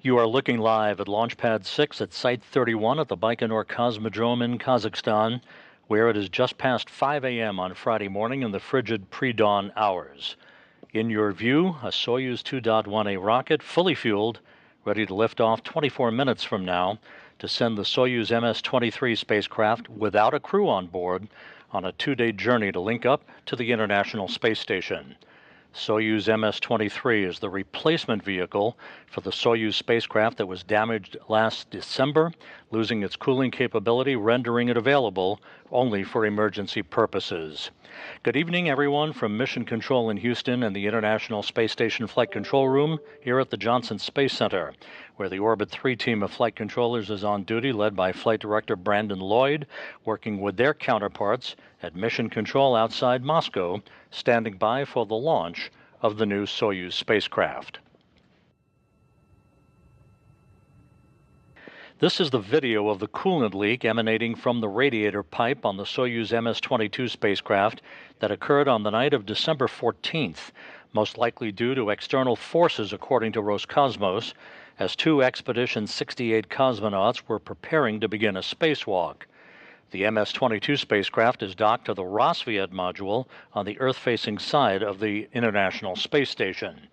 You are looking live at Launch Pad 6 at Site 31 at the Baikonur Cosmodrome in Kazakhstan, where it is just past 5 a.m. on Friday morning in the frigid pre-dawn hours. In your view, a Soyuz 2.1A rocket, fully fueled, ready to lift off 24 minutes from now to send the Soyuz MS-23 spacecraft without a crew on board on a 2-day journey to link up to the International Space Station. Soyuz MS-23 is the replacement vehicle for the Soyuz spacecraft that was damaged last December, losing its cooling capability, rendering it available only for emergency purposes. Good evening, everyone, from Mission Control in Houston and the International Space Station Flight Control Room here at the Johnson Space Center, where the Orbit 3 team of flight controllers is on duty, led by Flight Director Brandon Lloyd, working with their counterparts at Mission Control outside Moscow, standing by for the launch of the new Soyuz spacecraft. This is the video of the coolant leak emanating from the radiator pipe on the Soyuz MS-22 spacecraft that occurred on the night of December 14th, most likely due to external forces, according to Roscosmos, as 2 Expedition 68 cosmonauts were preparing to begin a spacewalk. The MS-22 spacecraft is docked to the Rassvet module on the Earth-facing side of the International Space Station.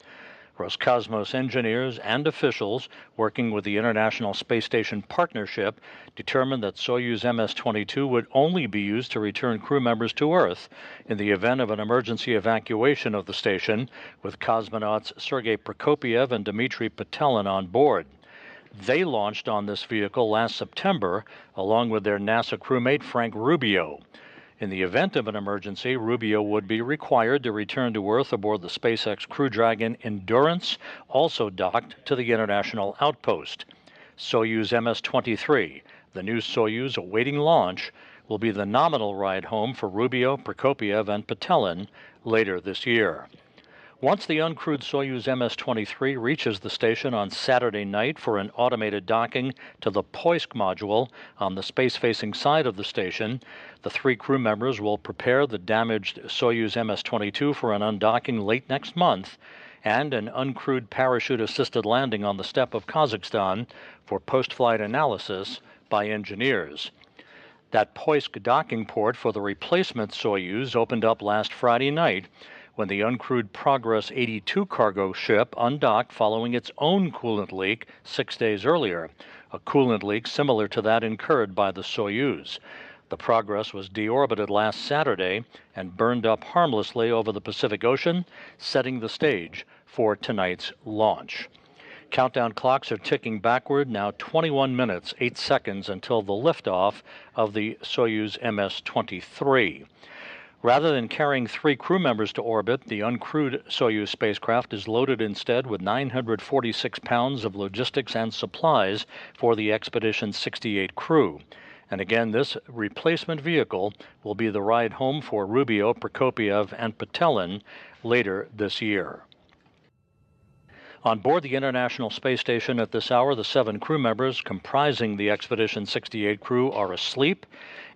Roscosmos engineers and officials working with the International Space Station Partnership determined that Soyuz MS-22 would only be used to return crew members to Earth in the event of an emergency evacuation of the station, with cosmonauts Sergei Prokopyev and Dmitry Petelin on board. They launched on this vehicle last September, along with their NASA crewmate Frank Rubio. In the event of an emergency, Rubio would be required to return to Earth aboard the SpaceX Crew Dragon Endurance, also docked to the International Outpost. Soyuz MS-23, the new Soyuz awaiting launch, will be the nominal ride home for Rubio, Prokopyev, and Petelin later this year. Once the uncrewed Soyuz MS-23 reaches the station on Saturday night for an automated docking to the Poisk module on the space-facing side of the station, the 3 crew members will prepare the damaged Soyuz MS-22 for an undocking late next month and an uncrewed parachute-assisted landing on the steppe of Kazakhstan for post-flight analysis by engineers. That Poisk docking port for the replacement Soyuz opened up last Friday night, when the uncrewed Progress 82 cargo ship undocked following its own coolant leak 6 days earlier, a coolant leak similar to that incurred by the Soyuz. The Progress was deorbited last Saturday and burned up harmlessly over the Pacific Ocean, setting the stage for tonight's launch. Countdown clocks are ticking backward, now 21 minutes, 8 seconds until the liftoff of the Soyuz MS-23. Rather than carrying 3 crew members to orbit, the uncrewed Soyuz spacecraft is loaded instead with 946 pounds of logistics and supplies for the Expedition 68 crew. And again, this replacement vehicle will be the ride home for Rubio, Prokopyev, and Petelin later this year. On board the International Space Station at this hour, the 7 crew members comprising the Expedition 68 crew are asleep.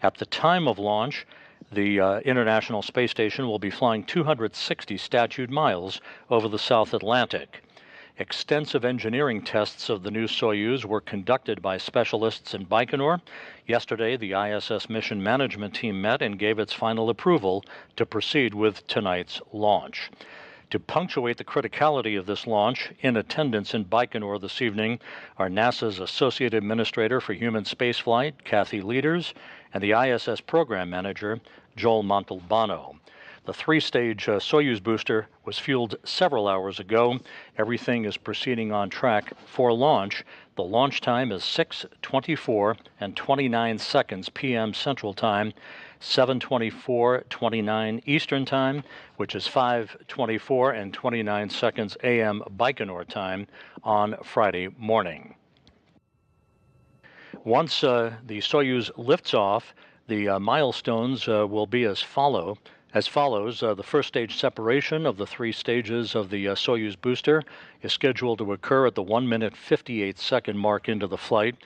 At the time of launch, the International Space Station will be flying 260 statute miles over the South Atlantic. Extensive engineering tests of the new Soyuz were conducted by specialists in Baikonur. Yesterday, the ISS mission management team met and gave its final approval to proceed with tonight's launch. To punctuate the criticality of this launch, in attendance in Baikonur this evening are NASA's Associate Administrator for Human Spaceflight, Kathy Leaders, and the ISS Program Manager, Joel Montalbano. The 3-stage Soyuz booster was fueled several hours ago. Everything is proceeding on track for launch. The launch time is 6:24 and 29 seconds p.m. Central Time, 7:24:29 Eastern Time, which is 5:24 and 29 seconds a.m. Baikonur time on Friday morning. Once the Soyuz lifts off, the milestones will be as follows. The first stage separation of the 3 stages of the Soyuz booster is scheduled to occur at the 1-minute 58-second mark into the flight,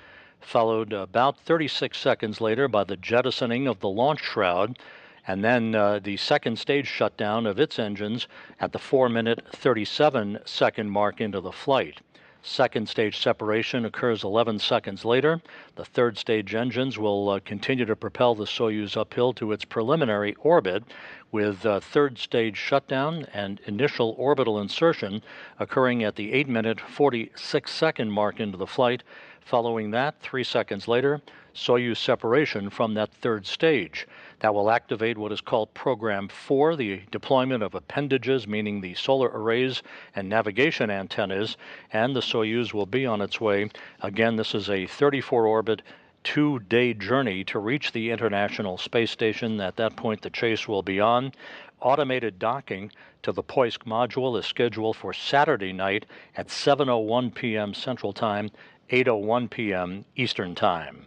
followed about 36 seconds later by the jettisoning of the launch shroud, and then the second stage shutdown of its engines at the 4-minute 37-second mark into the flight. Second stage separation occurs 11 seconds later. The third stage engines will continue to propel the Soyuz uphill to its preliminary orbit, with third stage shutdown and initial orbital insertion occurring at the 8-minute 46-second mark into the flight. Following that, 3 seconds later, Soyuz separation from that third stage. That will activate what is called Program 4, the deployment of appendages, meaning the solar arrays and navigation antennas, and the Soyuz will be on its way. Again, this is a 34-orbit, 2-day journey to reach the International Space Station. At that point, the chase will be on. Automated docking to the Poisk module is scheduled for Saturday night at 7:01 p.m. Central Time, 8:01 p.m. Eastern Time.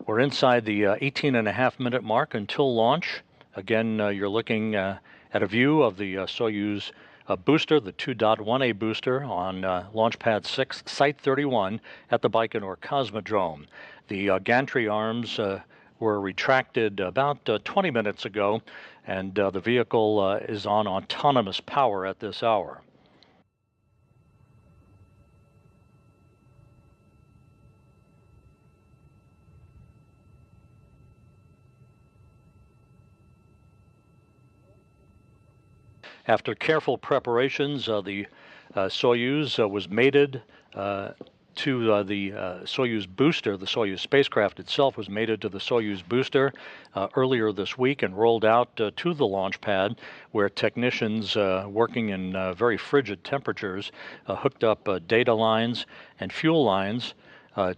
We're inside the 18.5-minute mark until launch. Again, you're looking at a view of the Soyuz booster, the 2.1A booster on Launch Pad 6, Site 31 at the Baikonur Cosmodrome. The gantry arms were retracted about 20 minutes ago, and the vehicle is on autonomous power at this hour. After careful preparations, the Soyuz was mated to the Soyuz booster. The Soyuz spacecraft itself was mated to the Soyuz booster earlier this week and rolled out to the launch pad, where technicians working in very frigid temperatures hooked up data lines and fuel lines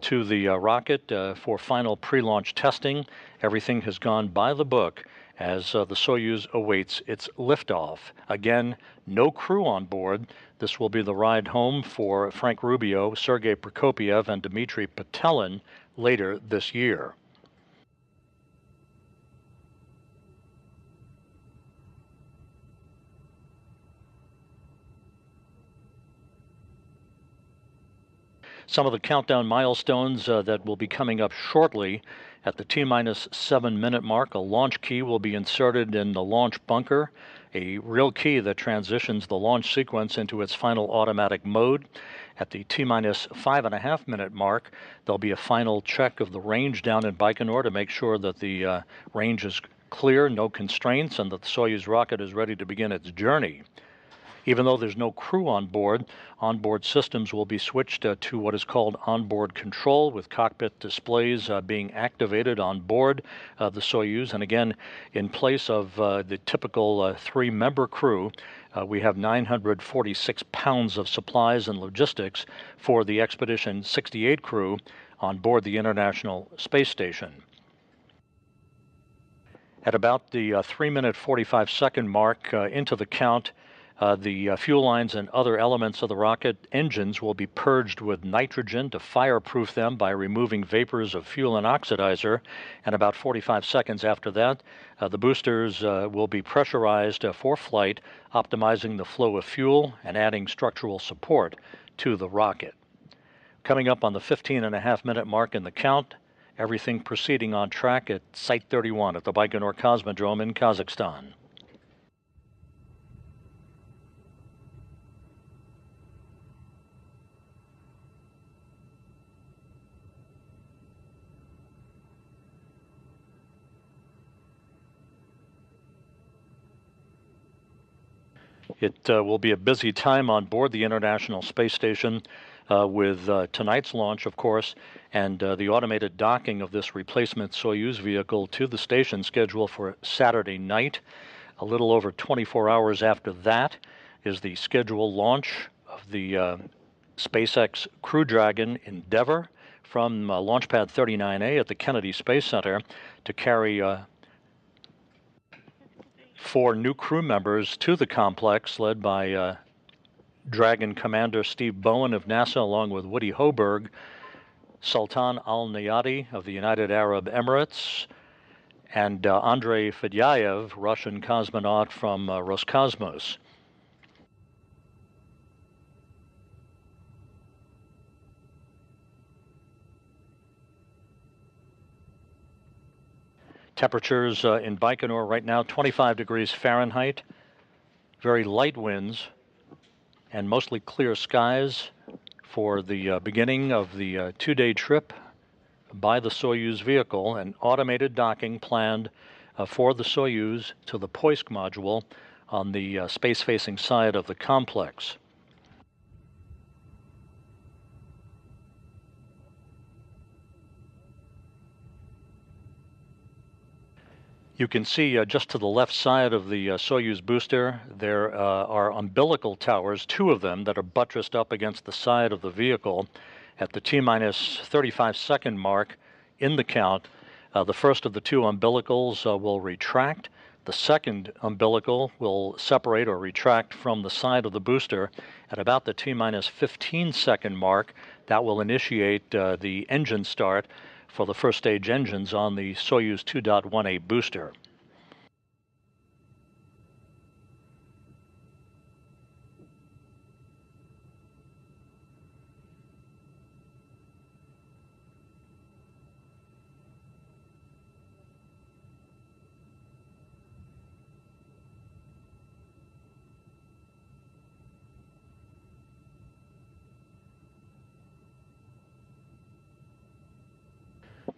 to the rocket for final pre-launch testing. Everything has gone by the book as the Soyuz awaits its liftoff. Again, no crew on board. This will be the ride home for Frank Rubio, Sergei Prokopyev, and Dmitry Petelin later this year. Some of the countdown milestones that will be coming up shortly. At the T-minus 7-minute mark, a launch key will be inserted in the launch bunker, a real key that transitions the launch sequence into its final automatic mode. At the T-minus 5.5-minute mark, there'll be a final check of the range down in Baikonur to make sure that the range is clear, no constraints, and that the Soyuz rocket is ready to begin its journey. Even though there's no crew on board, onboard systems will be switched to what is called onboard control, with cockpit displays being activated on board the Soyuz. And again, in place of the typical 3-member crew, we have 946 pounds of supplies and logistics for the Expedition 68 crew on board the International Space Station. At about the 3-minute 45-second mark into the count, the fuel lines and other elements of the rocket engines will be purged with nitrogen to fireproof them by removing vapors of fuel and oxidizer. And about 45 seconds after that, the boosters will be pressurized for flight, optimizing the flow of fuel and adding structural support to the rocket. Coming up on the 15.5-minute mark in the count, everything proceeding on track at Site 31 at the Baikonur Cosmodrome in Kazakhstan. It will be a busy time on board the International Space Station with tonight's launch, of course, and the automated docking of this replacement Soyuz vehicle to the station scheduled for Saturday night. A little over 24 hours after that is the scheduled launch of the SpaceX Crew Dragon Endeavour from Launch Pad 39A at the Kennedy Space Center to carry 4 new crew members to the complex, led by Dragon Commander Steve Bowen of NASA, along with Woody Hoburg, Sultan Al Nayati of the United Arab Emirates, and Andrei Fedyaev, Russian cosmonaut from Roscosmos. Temperatures in Baikonur right now, 25 degrees Fahrenheit, very light winds, and mostly clear skies for the beginning of the two-day trip by the Soyuz vehicle, an automated docking planned for the Soyuz to the Poisk module on the space-facing side of the complex. You can see just to the left side of the Soyuz booster, there are umbilical towers, two of them that are buttressed up against the side of the vehicle. At the T-minus 35-second mark in the count, the first of the two umbilicals will retract. The second umbilical will separate or retract from the side of the booster at about the T-minus 15-second mark. That will initiate the engine start for the first stage engines on the Soyuz 2.1A booster.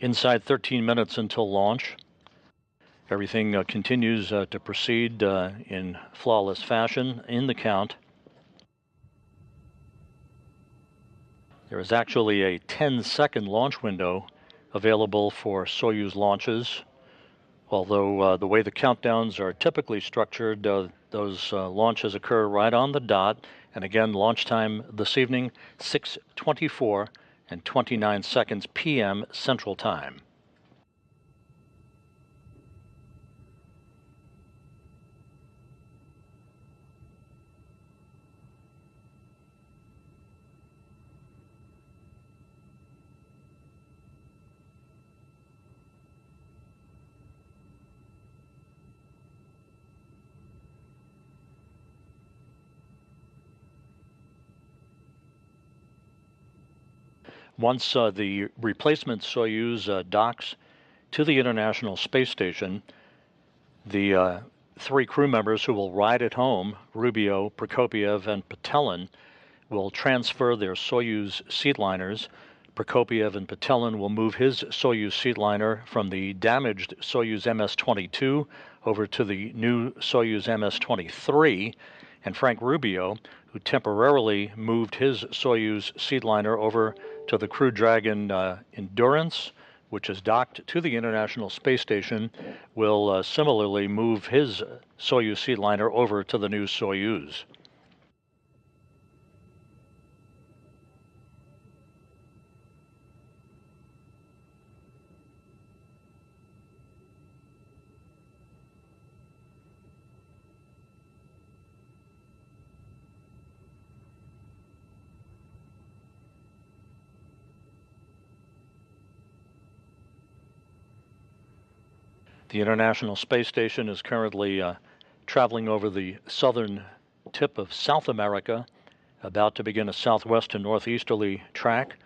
Inside 13 minutes until launch, everything continues to proceed in flawless fashion in the count. There is actually a 10-second launch window available for Soyuz launches, although the way the countdowns are typically structured, those launches occur right on the dot. And again, launch time this evening, 6:24 and 29 seconds p.m. Central Time. Once the replacement Soyuz docks to the International Space Station, the three crew members who will ride it home, Rubio, Prokopiev, and Patelin, will transfer their Soyuz seatliners. Prokopiev and Patelin will move his Soyuz seatliner from the damaged Soyuz MS-22 over to the new Soyuz MS-23, and Frank Rubio, who temporarily moved his Soyuz seatliner over to the Crew Dragon Endurance, which is docked to the International Space Station, will similarly move his Soyuz seatliner over to the new Soyuz. The International Space Station is currently traveling over the southern tip of South America, about to begin a southwest to northeasterly track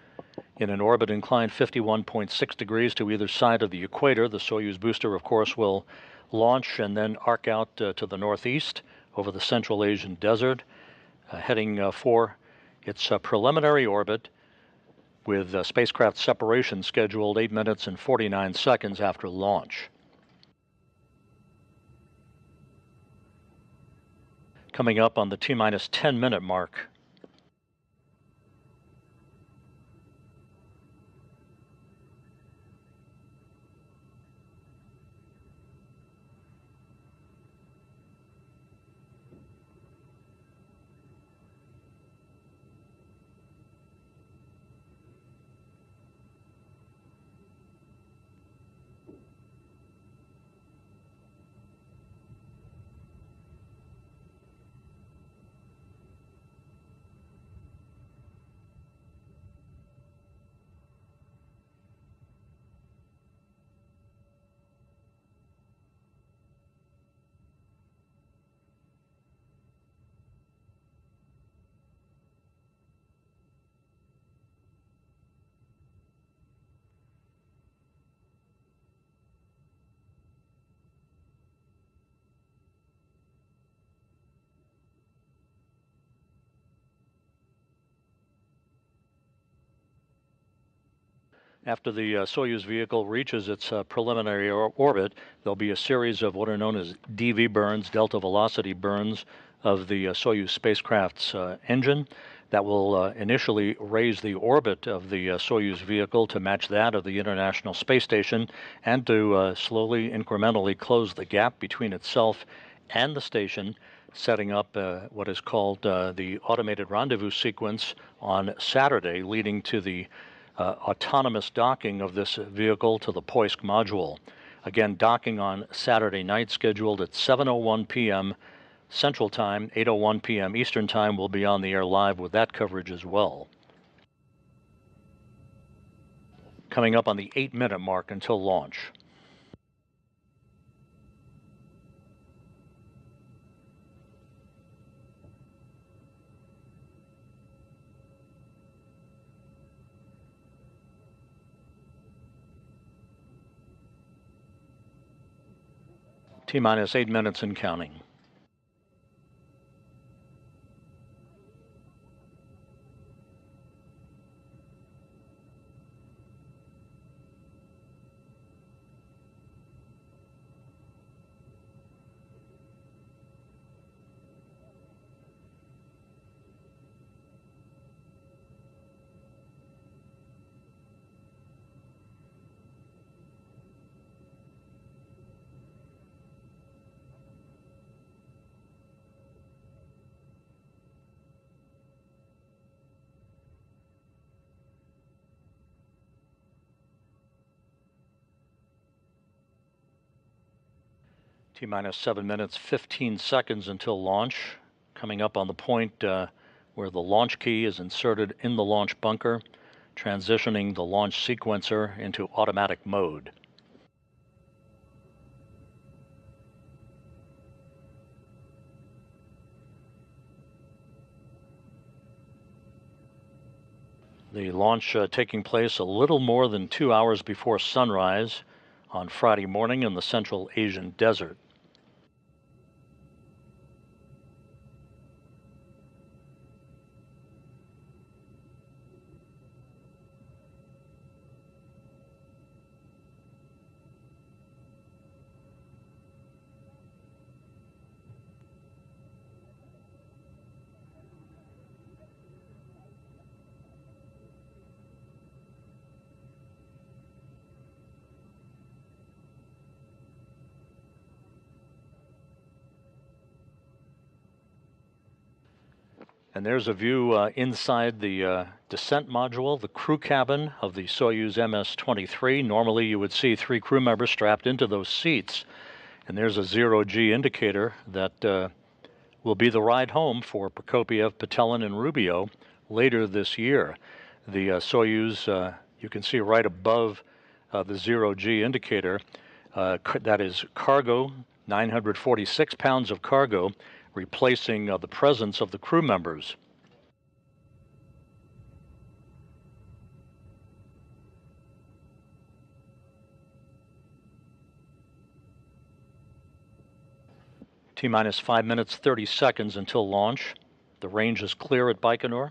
in an orbit inclined 51.6 degrees to either side of the equator. The Soyuz booster, of course, will launch and then arc out to the northeast over the Central Asian desert, heading for its preliminary orbit with spacecraft separation scheduled 8 minutes and 49 seconds after launch. Coming up on the T-minus 10-minute mark. After the Soyuz vehicle reaches its preliminary orbit, there'll be a series of what are known as DV burns, delta velocity burns, of the Soyuz spacecraft's engine that will initially raise the orbit of the Soyuz vehicle to match that of the International Space Station, and to slowly, incrementally close the gap between itself and the station, setting up what is called the automated rendezvous sequence on Saturday, leading to the autonomous docking of this vehicle to the Poisk module. Again, docking on Saturday night, scheduled at 7:01 p.m. Central Time, 8:01 p.m. Eastern Time. We'll be on the air live with that coverage as well. Coming up on the 8-minute mark until launch. T-minus 8 minutes and counting. T-minus 7 minutes, 15 seconds until launch. Coming up on the point where the launch key is inserted in the launch bunker, transitioning the launch sequencer into automatic mode. The launch taking place a little more than 2 hours before sunrise on Friday morning in the Central Asian desert. And there's a view inside the descent module, the crew cabin of the Soyuz MS-23. Normally you would see 3 crew members strapped into those seats. And there's a zero-G indicator that will be the ride home for Prokopiev, Petelin, and Rubio later this year. The Soyuz, you can see right above the zero-G indicator, that is cargo, 946 pounds of cargo, replacing the presence of the crew members. T-minus 5 minutes, 30 seconds until launch. The range is clear at Baikonur.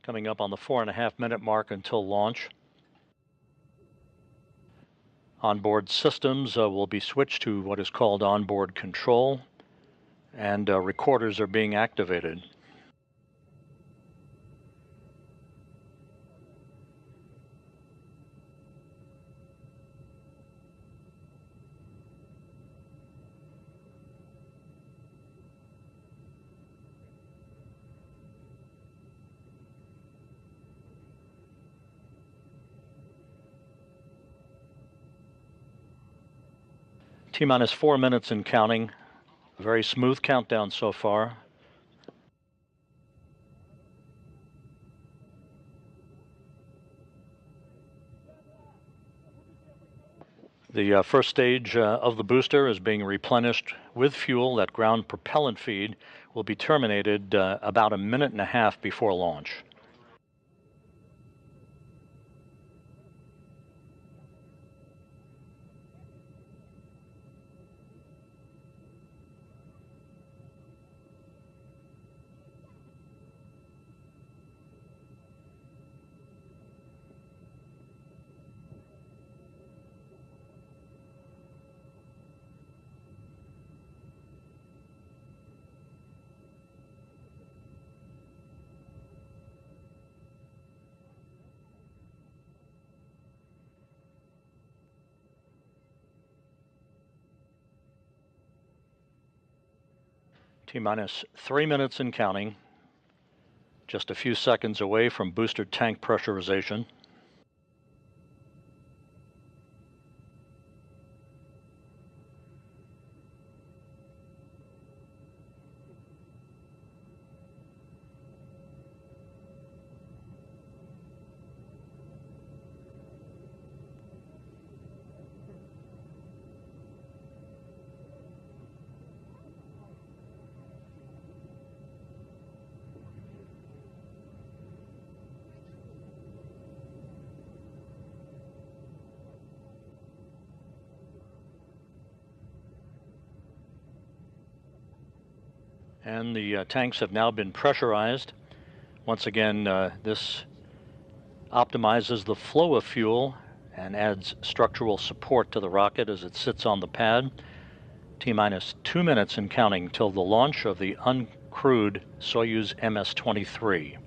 Coming up on the 4.5-minute mark until launch. Onboard systems will be switched to what is called onboard control, and recorders are being activated. T-minus 4 minutes and counting. A very smooth countdown so far. The first stage of the booster is being replenished with fuel. That ground propellant feed will be terminated about a minute and a half before launch. T-minus 3 minutes and counting. Just a few seconds away from booster tank pressurization. And the tanks have now been pressurized. Once again, this optimizes the flow of fuel and adds structural support to the rocket as it sits on the pad. T-minus 2 minutes and counting till the launch of the uncrewed Soyuz MS-23.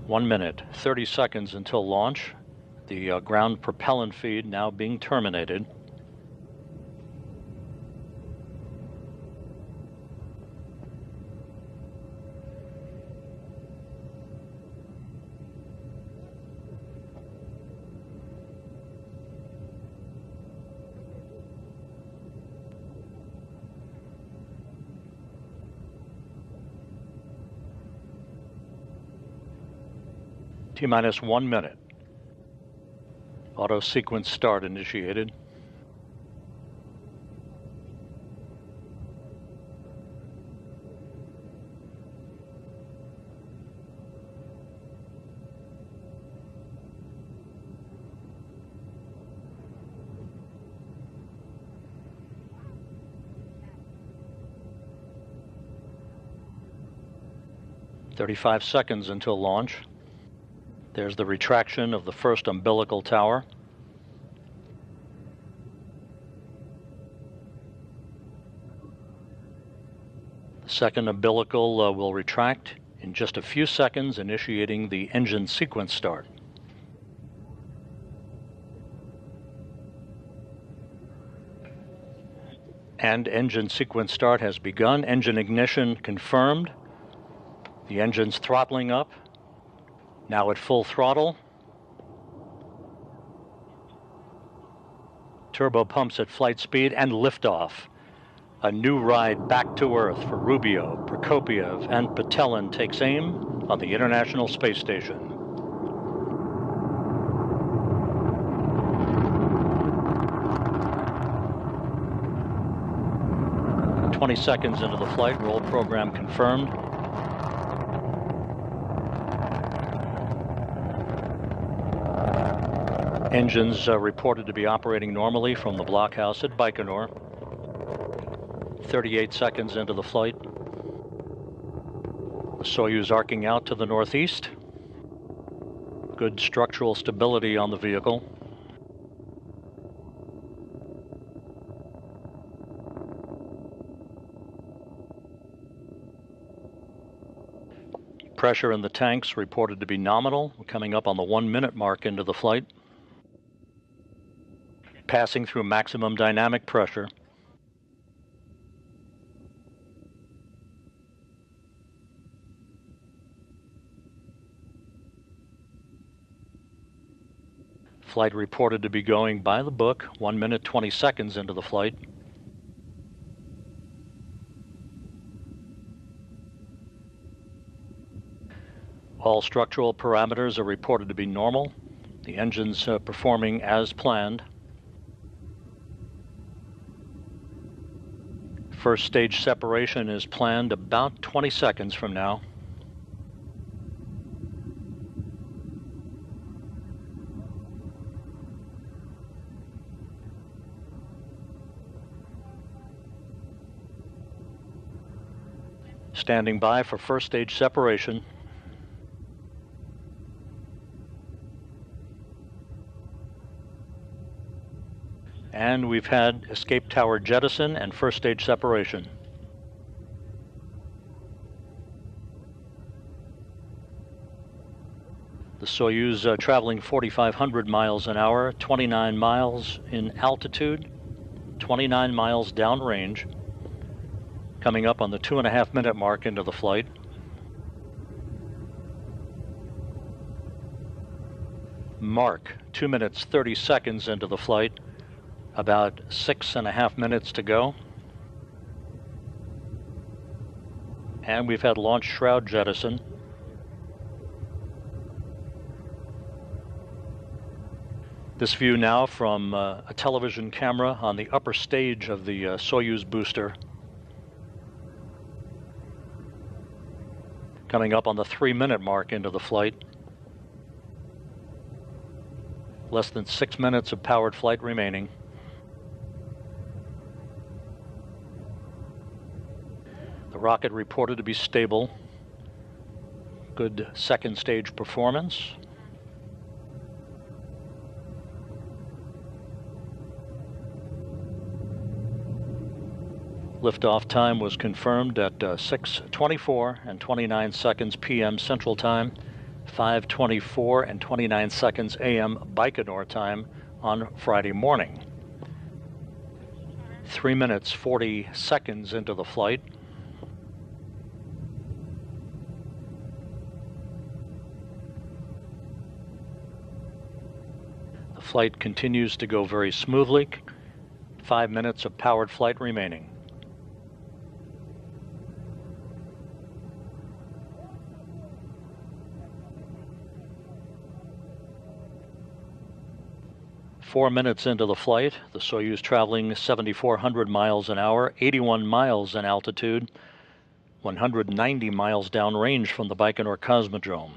One minute, 30 seconds until launch. The ground propellant feed now being terminated. T-minus 1 minute. Auto sequence start initiated. "35 seconds until launch." There's the retraction of the first umbilical tower. The second umbilical will retract in just a few seconds, initiating the engine sequence start. And engine sequence start has begun. Engine ignition confirmed. The engine's throttling up. Now at full throttle. Turbo pumps at flight speed and liftoff. A new ride back to Earth for Rubio, Prokopiev, and Patelin takes aim on the International Space Station. "20 seconds into the flight, roll program confirmed." Engines reported to be operating normally from the blockhouse at Baikonur. 38 seconds into the flight. The Soyuz arcing out to the northeast. Good structural stability on the vehicle. Pressure in the tanks reported to be nominal. We're coming up on the 1-minute mark into the flight. Passing through maximum dynamic pressure. Flight reported to be going by the book, 1 minute 20 seconds into the flight. All structural parameters are reported to be normal. The engine's performing as planned. First stage separation is planned about 20 seconds from now. Standing by for first stage separation. And we've had escape tower jettison and first stage separation. The Soyuz traveling 4,500 miles an hour, 29 miles in altitude, 29 miles downrange. Coming up on the 2.5-minute mark into the flight. Mark, 2 minutes 30 seconds into the flight, about 6.5 minutes to go. And we've had launch shroud jettison. This view now from a television camera on the upper stage of the Soyuz booster. Coming up on the 3-minute mark into the flight. Less than 6 minutes of powered flight remaining. The rocket reported to be stable. Good second stage performance. Liftoff time was confirmed at 6:24 and 29 seconds p.m. Central Time, 5:24 and 29 seconds a.m. Baikonur time on Friday morning. 3 minutes 40 seconds into the flight. The flight continues to go very smoothly. 5 minutes of powered flight remaining. Four minutes into the flight, the Soyuz traveling 7,400 miles an hour, 81 miles in altitude, 190 miles downrange from the Baikonur Cosmodrome.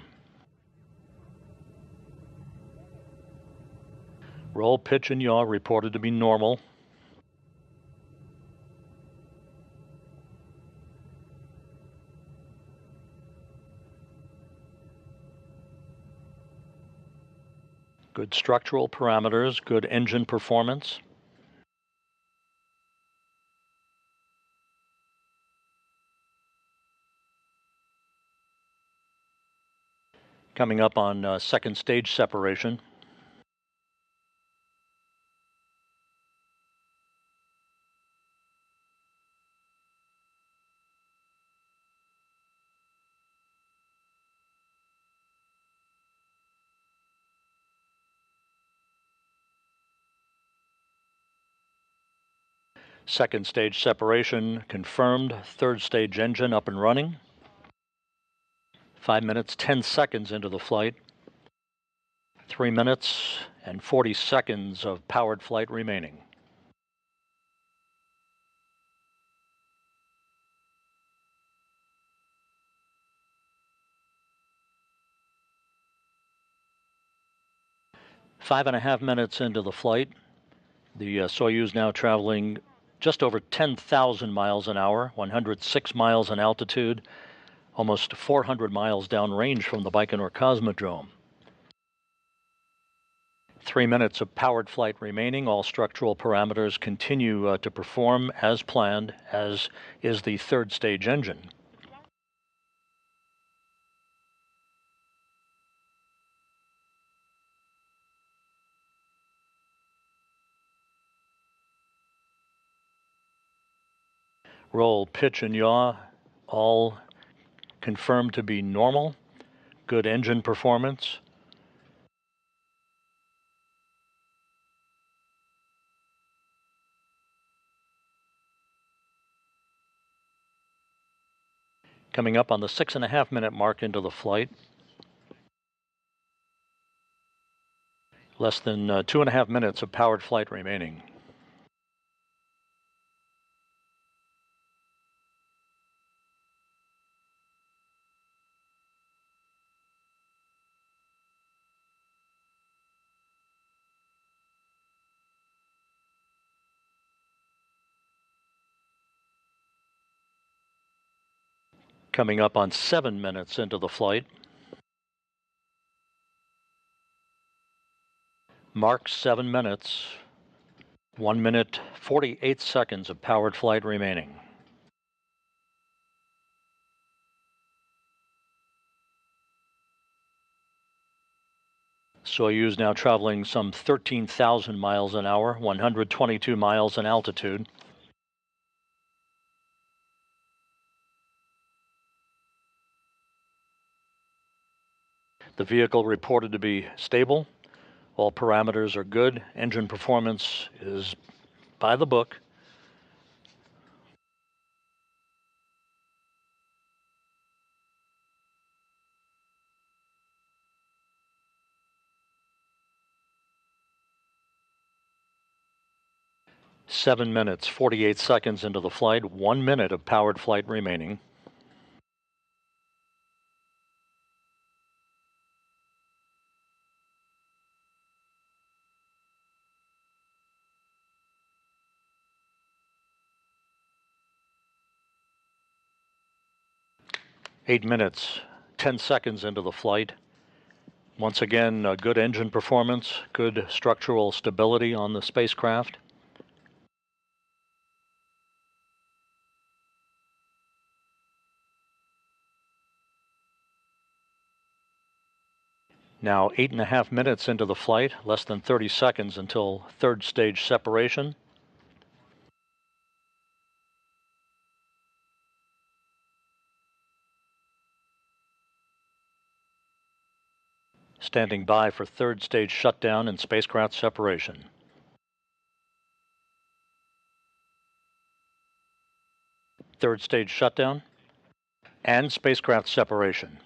Roll, pitch, and yaw reported to be normal. Good structural parameters, good engine performance. Coming up on second stage separation. Second stage separation confirmed, third stage engine up and running. 5 minutes, 10 seconds into the flight. 3 minutes and 40 seconds of powered flight remaining. Five and a half minutes into the flight. The Soyuz now traveling just over 10,000 miles an hour, 106 miles in altitude, almost 400 miles downrange from the Baikonur Cosmodrome. 3 minutes of powered flight remaining. All structural parameters continue to perform as planned, as is the third stage engine. roll, pitch, and yaw, all confirmed to be normal. Good engine performance. Coming up on the 6.5-minute mark into the flight. Less than 2.5 minutes of powered flight remaining. Coming up on 7 minutes into the flight. Mark 7 minutes. 1 minute, 48 seconds of powered flight remaining. Soyuz now traveling some 13,000 miles an hour, 122 miles in altitude. The vehicle reported to be stable. All parameters are good. Engine performance is by the book. Seven minutes, 48 seconds into the flight, 1 minute of powered flight remaining. Eight minutes, 10 seconds into the flight. Once again, good engine performance, good structural stability on the spacecraft. Now 8.5 minutes into the flight, less than 30 seconds until third stage separation. Standing by for third stage shutdown and spacecraft separation. Third stage shutdown and spacecraft separation.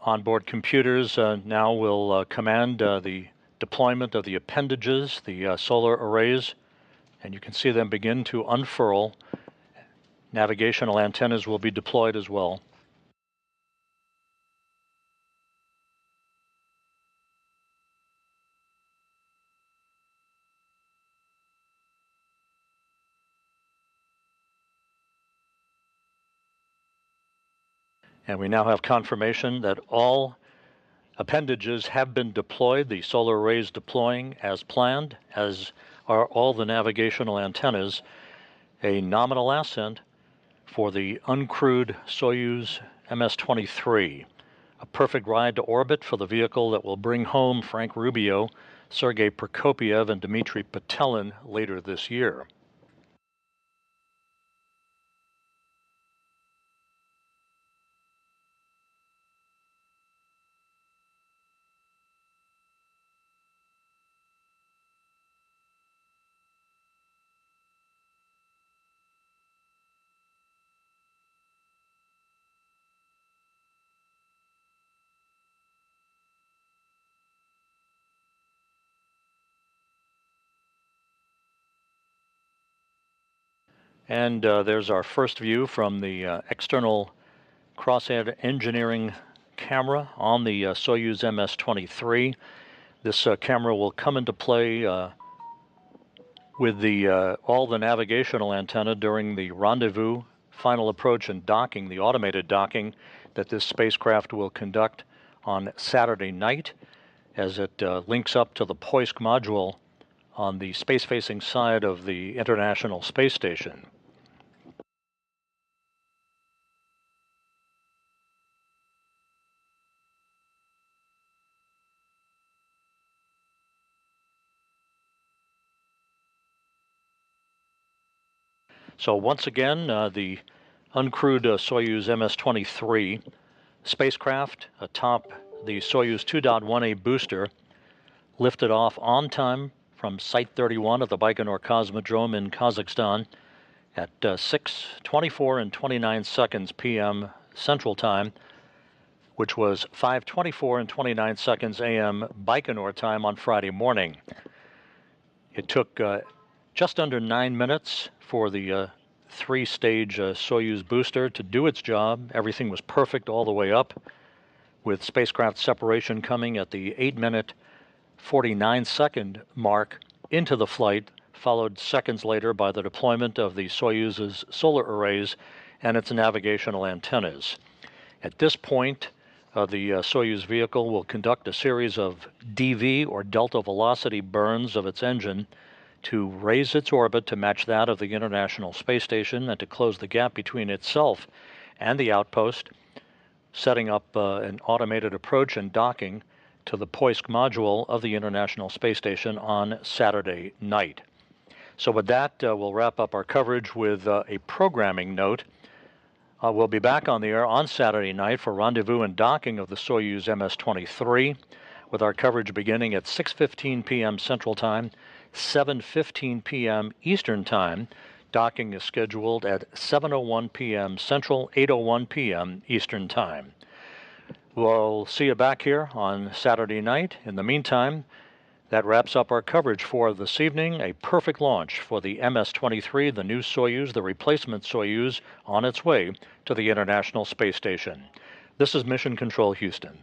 Onboard computers now will command the deployment of the appendages, the solar arrays, and you can see them begin to unfurl. Navigational antennas will be deployed as well. And we now have confirmation that all appendages have been deployed, the solar arrays deploying as planned, as are all the navigational antennas. A nominal ascent for the uncrewed Soyuz MS-23. A perfect ride to orbit for the vehicle that will bring home Frank Rubio, Sergei Prokopyev, and Dmitry Petelin later this year. And there's our first view from the external crosshead engineering camera on the Soyuz MS-23. This camera will come into play with all the navigational antenna during the rendezvous, final approach, and docking, the automated docking that this spacecraft will conduct on Saturday night as it links up to the Poisk module on the space-facing side of the International Space Station. So once again, the uncrewed Soyuz MS-23 spacecraft atop the Soyuz 2.1A booster lifted off on time from Site 31 of the Baikonur Cosmodrome in Kazakhstan at 6:24 and 29 seconds p.m. Central Time, which was 5:24 and 29 seconds a.m. Baikonur time on Friday morning. It took just under 9 minutes for the three-stage Soyuz booster to do its job. Everything was perfect all the way up, with spacecraft separation coming at the 8-minute 49-second mark into the flight, followed seconds later by the deployment of the Soyuz's solar arrays and its navigational antennas. At this point, the Soyuz vehicle will conduct a series of DV, or delta velocity burns of its engine, to raise its orbit to match that of the International Space Station and to close the gap between itself and the outpost, setting up an automated approach and docking to the Poisk module of the International Space Station on Saturday night. So with that, we'll wrap up our coverage with a programming note. We'll be back on the air on Saturday night for rendezvous and docking of the Soyuz MS-23, with our coverage beginning at 6:15 p.m. Central Time, 7:15 p.m. Eastern Time. Docking is scheduled at 7:01 p.m. Central, 8:01 p.m. Eastern Time. We'll see you back here on Saturday night. In the meantime, that wraps up our coverage for this evening. A perfect launch for the MS-23, the new Soyuz, the replacement Soyuz, on its way to the International Space Station. This is Mission Control Houston.